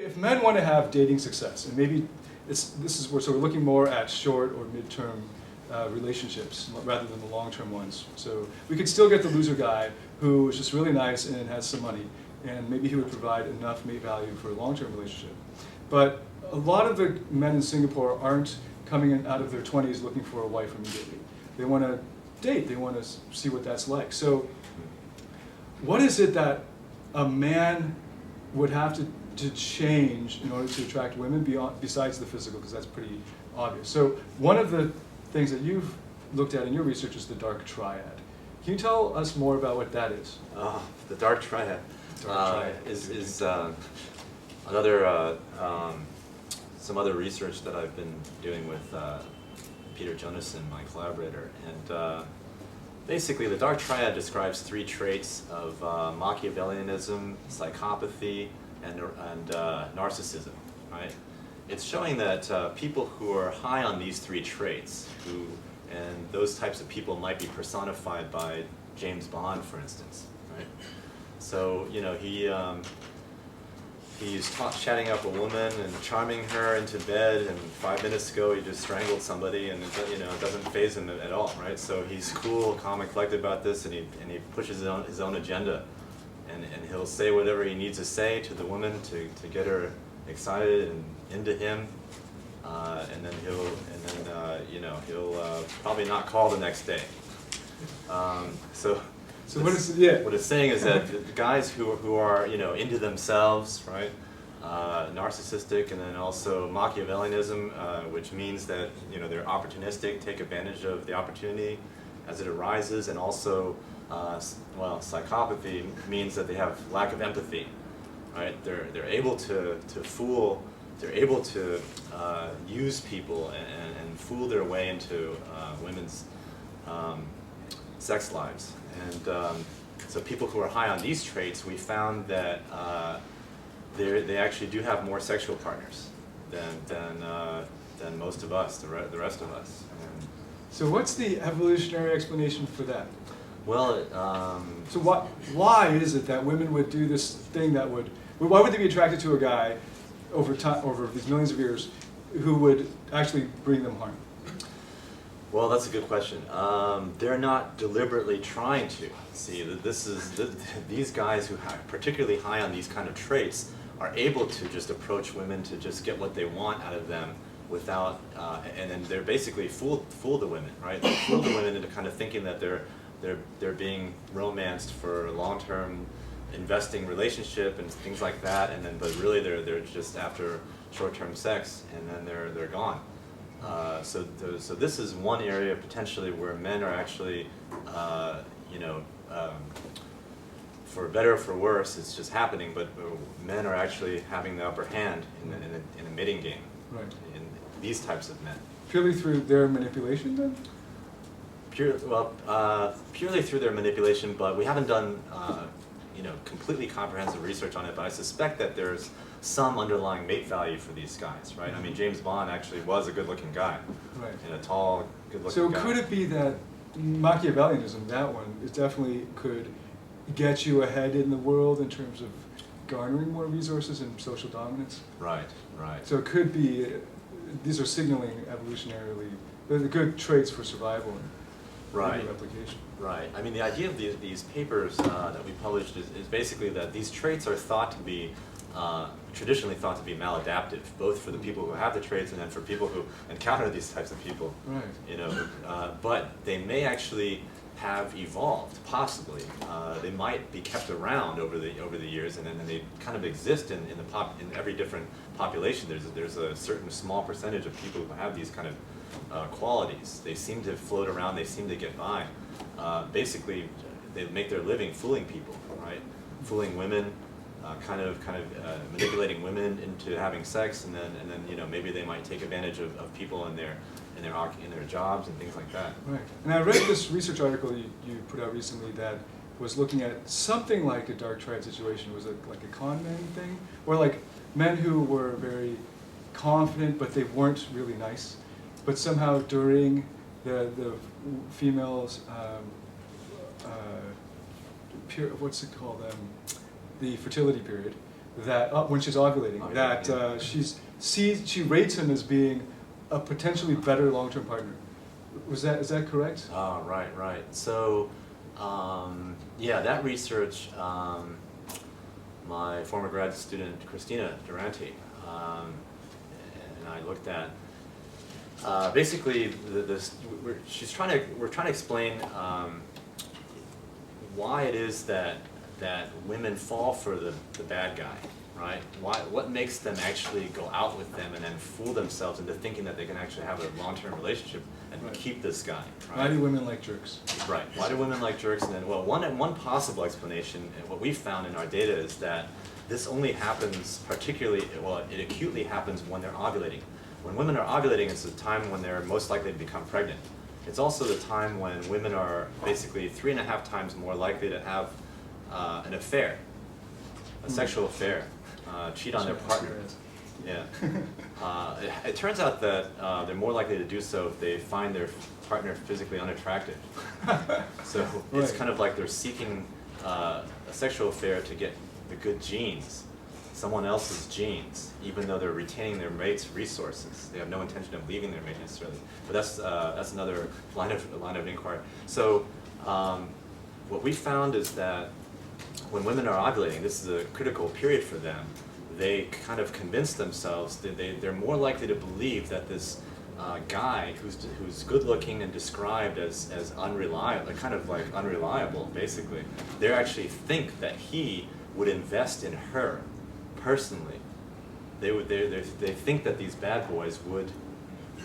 if men want to have dating success, and maybe we're sort of looking more at short or mid-term relationships rather than the long-term ones. So we could still get the loser guy who is just really nice and has some money, and maybe he would provide enough mate value for a long-term relationship. But a lot of the men in Singapore aren't coming in out of their 20s looking for a wife immediately. They want to date. They want to see what that's like. So what is it that a man would have to change in order to attract women besides the physical, because that's pretty obvious. So one of the things that you've looked at in your research is the dark triad. Can you tell us more about what that is? The dark triad, is another some other research that I've been doing with Peter Jonassen, my collaborator, and basically the dark triad describes three traits of Machiavellianism, psychopathy, and narcissism, right? It's showing that people who are high on these three traits, and those types of people might be personified by James Bond, for instance, right? So, you know, he's chatting up a woman and charming her into bed, and 5 minutes ago he just strangled somebody, and it doesn't faze him at all, right? So he's cool, calm, and collected about this, and he pushes his own agenda, and he'll say whatever he needs to say to the woman to get her excited and into him, and then he'll probably not call the next day. So what is it? Yeah. What it's saying is that the guys who are into themselves, right, narcissistic, and then also Machiavellianism, which means that they're opportunistic, take advantage of the opportunity as it arises, and also psychopathy means that they have lack of empathy, right? They're able to fool, they're able to use people and fool their way into women's sex lives. And so people who are high on these traits, we found that they actually do have more sexual partners than most of us, the rest of us. And so what's the evolutionary explanation for that? Well, so why is it that women would do this thing that why would they be attracted to a guy over these millions of years who would actually bring them harm? Well, that's a good question. They're not deliberately trying to. See, these guys who are particularly high on these kind of traits are able to just approach women to just get what they want out of them without, and then they're basically fool the women, right? They fool the women into kind of thinking that they're being romanced for a long-term investing relationship and things like that, and then but really they're just after short-term sex, and then they're gone. So this is one area potentially where men are actually, for better or for worse, it's just happening, but men are actually having the upper hand in a mating game, right? In these types of men. Purely through their manipulation, then? Purely through their manipulation, but we haven't done, completely comprehensive research on it, but I suspect that there's some underlying mate value for these guys, right? I mean, James Bond actually was a good-looking guy, right? And a tall, good-looking guy. So could it be that Machiavellianism, that one, it definitely could get you ahead in the world in terms of garnering more resources and social dominance? Right, right. So it could be, these are signaling evolutionarily, they're the good traits for survival and replication. Right. I mean, the idea of these papers that we published is basically that these traits are thought to be traditionally thought to be maladaptive, both for the people who have the traits and then for people who encounter these types of people. Right. But they may actually have evolved, possibly. They might be kept around over the years, and then they kind of exist in every different population. There's a certain small percentage of people who have these kind of qualities. They seem to float around. They seem to get by. Basically, they make their living fooling people, right? Fooling women. Kind of manipulating women into having sex, and then maybe they might take advantage of people in their jobs and things like that. Right. And I read this research article you put out recently that was looking at something like a dark triad situation. Was it like a con man thing, or like men who were very confident but they weren't really nice, but somehow during the females what's it called? The fertility period, that when she's ovulating, Oh, that yeah. she rates him as being a potentially better long-term partner. Is that correct? Oh, right. So, yeah, that research, my former grad student Christina Durante and I looked at. Basically, we're trying to explain why it is that women fall for the bad guy, right? What makes them actually go out with them and then fool themselves into thinking that they can actually have a long-term relationship and Right. keep this guy, right? Why do women like jerks? Right. Why do women like jerks? And then, well, one possible explanation, and what we found in our data, is that this only happens it acutely happens when they're ovulating. When women are ovulating, it's the time when they're most likely to become pregnant. It's also the time when women are basically 3.5 times more likely to have an affair, a sexual affair, cheat on their partner. Yeah. It turns out that they're more likely to do so if they find their partner physically unattractive. So it's Right. kind of like they're seeking a sexual affair to get the good genes, someone else's genes, even though they're retaining their mate's resources. They have no intention of leaving their mate necessarily. But that's another line of inquiry. So what we found is that when women are ovulating, this is a critical period for them. They kind of convince themselves that they're more likely to believe that this guy who's good looking and described as unreliable, kind of like unreliable, basically, they actually think that he would invest in her personally. They think that these bad boys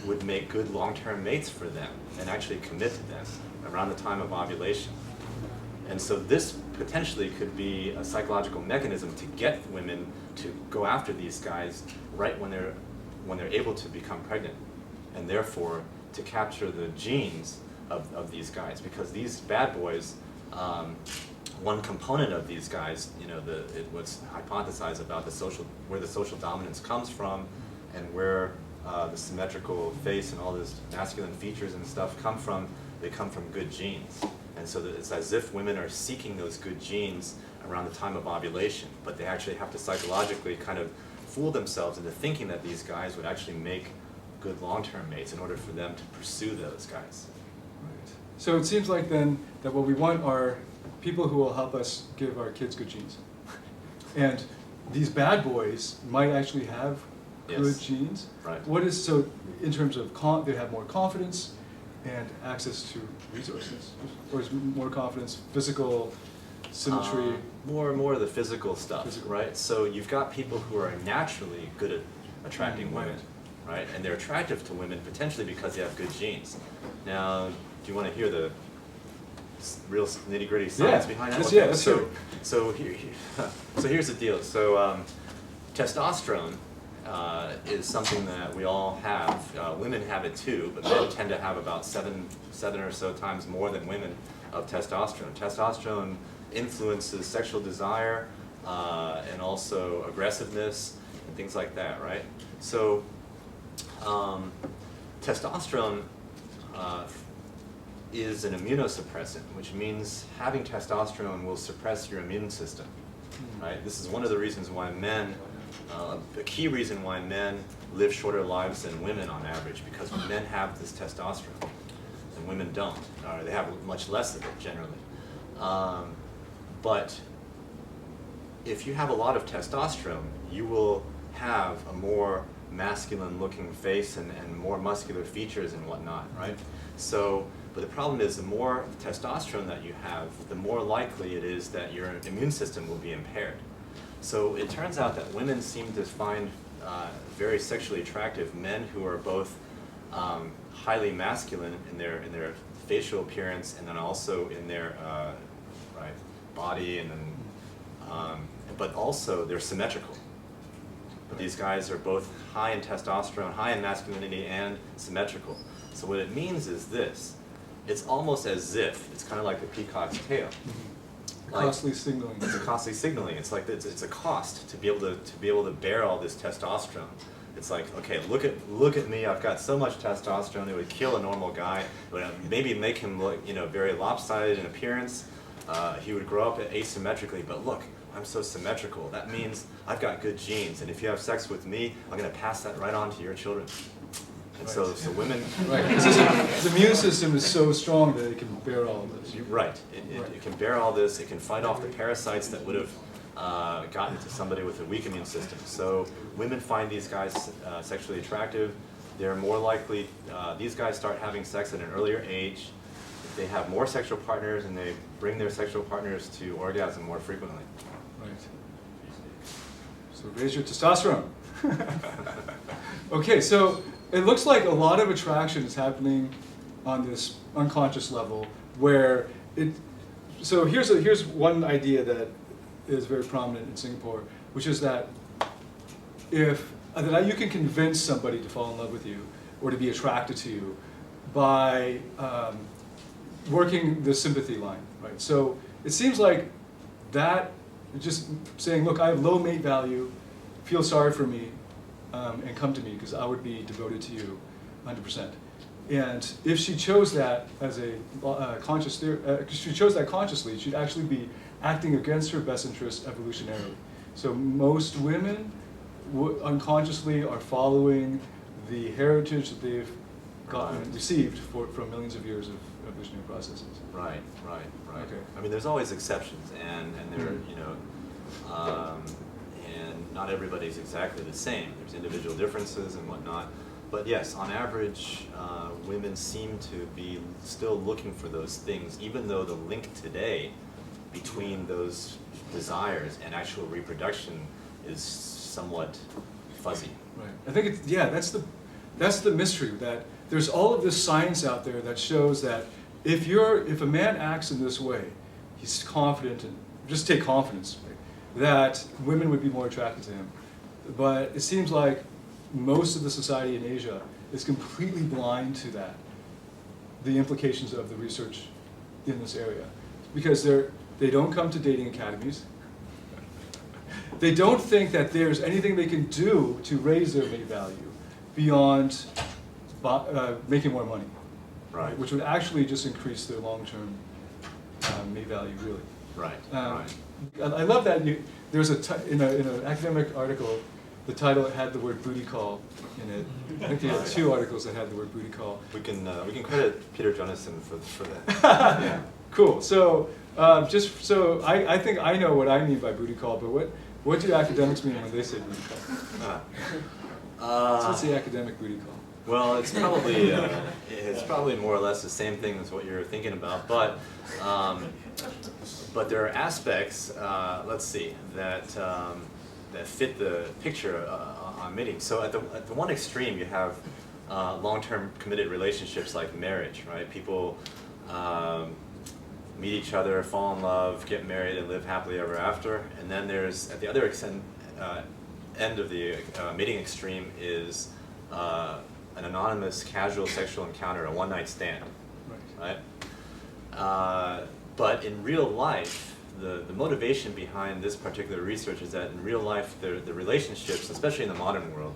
would make good long-term mates for them and actually commit to them around the time of ovulation. And so this potentially could be a psychological mechanism to get women to go after these guys right when they're able to become pregnant, and therefore to capture the genes of these guys. Because these bad boys, one component of these guys, what's hypothesized about where the social dominance comes from, and where the symmetrical face and all these masculine features and stuff come from, they come from good genes. And so it's as if women are seeking those good genes around the time of ovulation, but they actually have to psychologically kind of fool themselves into thinking that these guys would actually make good long-term mates in order for them to pursue those guys. Right. So it seems like then that what we want are people who will help us give our kids good genes. And these bad boys might actually have good Yes. genes. Right. So in terms of they have more confidence and access to resources, or is more confidence, physical symmetry? More of the physical stuff, Physical. right? So you've got people who are naturally good at attracting Right. women, right? And they're attractive to women potentially because they have good genes. Now, do you want to hear the real nitty-gritty science behind that? Yeah, let's hear it. So here's the deal. So testosterone is something that we all have. Women have it too, but men tend to have about seven or so times more than women of testosterone. Testosterone influences sexual desire and also aggressiveness and things like that, right? So testosterone is an immunosuppressant, which means having testosterone will suppress your immune system, right? This is one of the reasons why a key reason why men live shorter lives than women on average, because men have this testosterone and women don't, or they have much less of it generally. But if you have a lot of testosterone, you will have a more masculine looking face and more muscular features and whatnot, right? So, but the problem is the more testosterone that you have, the more likely it is that your immune system will be impaired. So it turns out that women seem to find very sexually attractive men who are both highly masculine in their facial appearance and then also in their body, and then but also they're symmetrical. But these guys are both high in testosterone, high in masculinity, and symmetrical. So what it means is this: it's almost as if it's kind of like the peacock's tail. Costly signaling. It's a costly signaling. It's like it's a cost to be able to bear all this testosterone. It's like, okay, look at me. I've got so much testosterone. It would kill a normal guy. It would maybe make him look very lopsided in appearance. He would grow up asymmetrically. But look, I'm so symmetrical. That means I've got good genes, and if you have sex with me, I'm going to pass that right on to your children. And so women... Right. The immune system is so strong that it can bear all of this. Right. It can bear all this. It can fight off the parasites that would have gotten to somebody with a weak immune system. So women find these guys sexually attractive. They're more likely, these guys start having sex at an earlier age. They have more sexual partners, and they bring their sexual partners to orgasm more frequently. Right. So raise your testosterone. Okay, so it looks like a lot of attraction is happening on this unconscious level where it, so here's one idea that is very prominent in Singapore, which is that that you can convince somebody to fall in love with you or to be attracted to you by working the sympathy line, right? So it seems like that, just saying, look, I have low mate value, feel sorry for me, and come to me because I would be devoted to you 100%. And if she chose that as a conscious theory, she chose that consciously, she'd actually be acting against her best interest evolutionarily. So most women unconsciously are following the heritage that they've received from millions of years of evolutionary processes. Right. Okay. I mean, there's always exceptions, and there, you know, and not everybody's exactly the same. There's individual differences and whatnot. But yes, on average, women seem to be still looking for those things, even though the link today between those desires and actual reproduction is somewhat fuzzy. Right. I think it's, yeah, that's the mystery, that there's all of this science out there that shows that if a man acts in this way, he's confident, and just take confidence, right, that women would be more attracted to him. But it seems like most of the society in Asia is completely blind to that, the implications of the research in this area, because they don't come to dating academies. They don't think that there's anything they can do to raise their mate value beyond making more money, Right. which would actually just increase their long-term mate value, really. Right. I love that there's in an academic article, the title had the word booty call in it. I think they had 2 articles that had the word booty call. We can credit Peter Jonasson for that. Yeah. Cool. So just so I think I know what I mean by booty call, but what do academics mean when they say booty call? So what's the academic booty call? Well, it's probably more or less the same thing as what you're thinking about, but there are aspects, let's see, that fit the picture on mating. So at the one extreme, you have long-term committed relationships like marriage, right? People meet each other, fall in love, get married, and live happily ever after. And then there's, at the other end of the mating extreme is an anonymous casual sexual encounter, a one-night stand, right? But in real life, the motivation behind this particular research is that in real life, the relationships, especially in the modern world,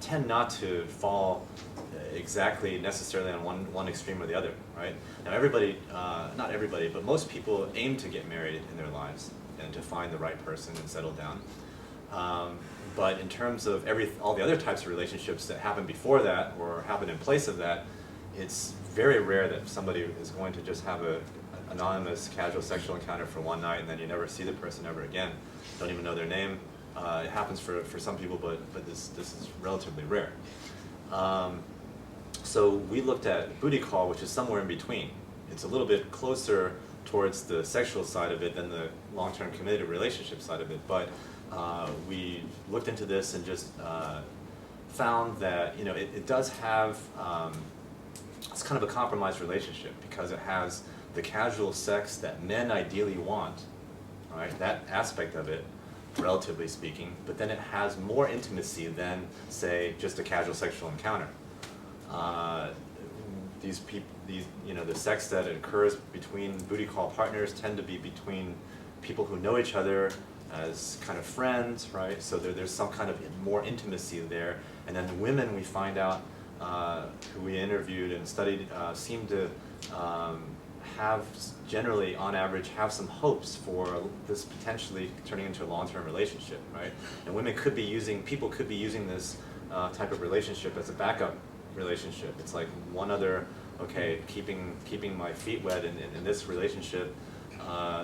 tend not to fall exactly necessarily on one extreme or the other, right? Now everybody, not everybody, but most people aim to get married in their lives and to find the right person and settle down. But in terms of all the other types of relationships that happen before that or happen in place of that, it's very rare that somebody is going to just have an anonymous casual sexual encounter for one night and then you never see the person ever again. Don't even know their name. It happens for some people, but this is relatively rare. So we looked at booty call, which is somewhere in between. It's a little bit closer towards the sexual side of it than the long-term committed relationship side of it, but we looked into this and just found that it does have, it's kind of a compromised relationship because it has the casual sex that men ideally want, right? That aspect of it, relatively speaking, but then it has more intimacy than, say, just a casual sexual encounter. The sex that occurs between booty call partners tend to be between people who know each other as kind of friends, right? So there's some kind of more intimacy there. And then the women we find out, who we interviewed and studied, seem to have generally, on average, have some hopes for this potentially turning into a long-term relationship, right? And people could be using this type of relationship as a backup relationship. It's like one other, okay, keeping my feet wet in this relationship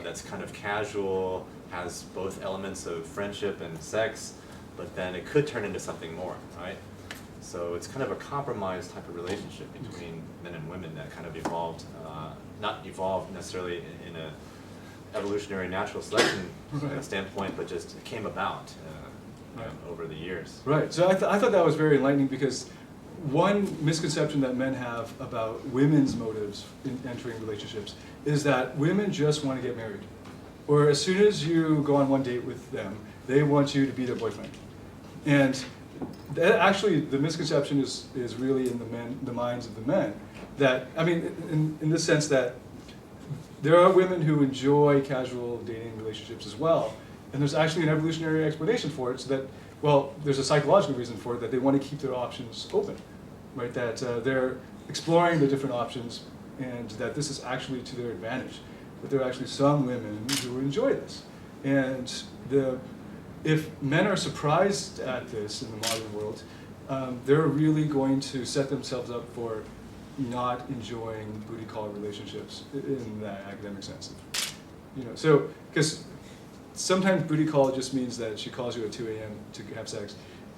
that's kind of casual, has both elements of friendship and sex, but then it could turn into something more, right? So it's kind of a compromise type of relationship between men and women that kind of evolved, not evolved necessarily in a evolutionary natural selection standpoint, but just came about over the years. Right. So I thought that was very enlightening, because one misconception that men have about women's motives in entering relationships is that women just want to get married. Or as soon as you go on one date with them, they want you to be their boyfriend. And that actually, the misconception is really in the minds of the men. That, I mean, in the sense that there are women who enjoy casual dating relationships as well. And there's actually an evolutionary explanation for it, so that, well, there's a psychological reason for it, that they want to keep their options open, right? That they're exploring the different options, and that this is actually to their advantage. But there are actually some women who enjoy this. And if men are surprised at this in the modern world, they're really going to set themselves up for not enjoying booty call relationships in that academic sense. You know, so, because sometimes booty call just means that she calls you at 2 a.m. to have sex,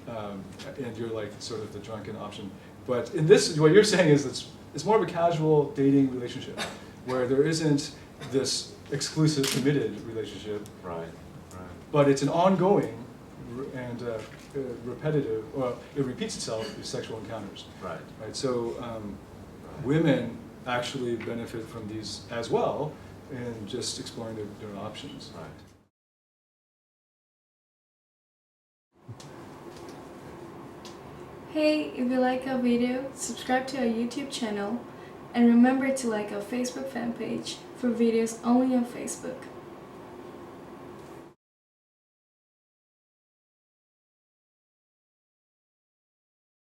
and you're like sort of the drunken option. But in this, what you're saying is it's more of a casual dating relationship, where there isn't this exclusive, committed relationship. Right. But it's an ongoing and repetitive, well, it repeats itself with sexual encounters. Right. Right. So women actually benefit from these as well, and just exploring their options. Right. Hey, if you like our video, subscribe to our YouTube channel, and remember to like our Facebook fan page for videos only on Facebook.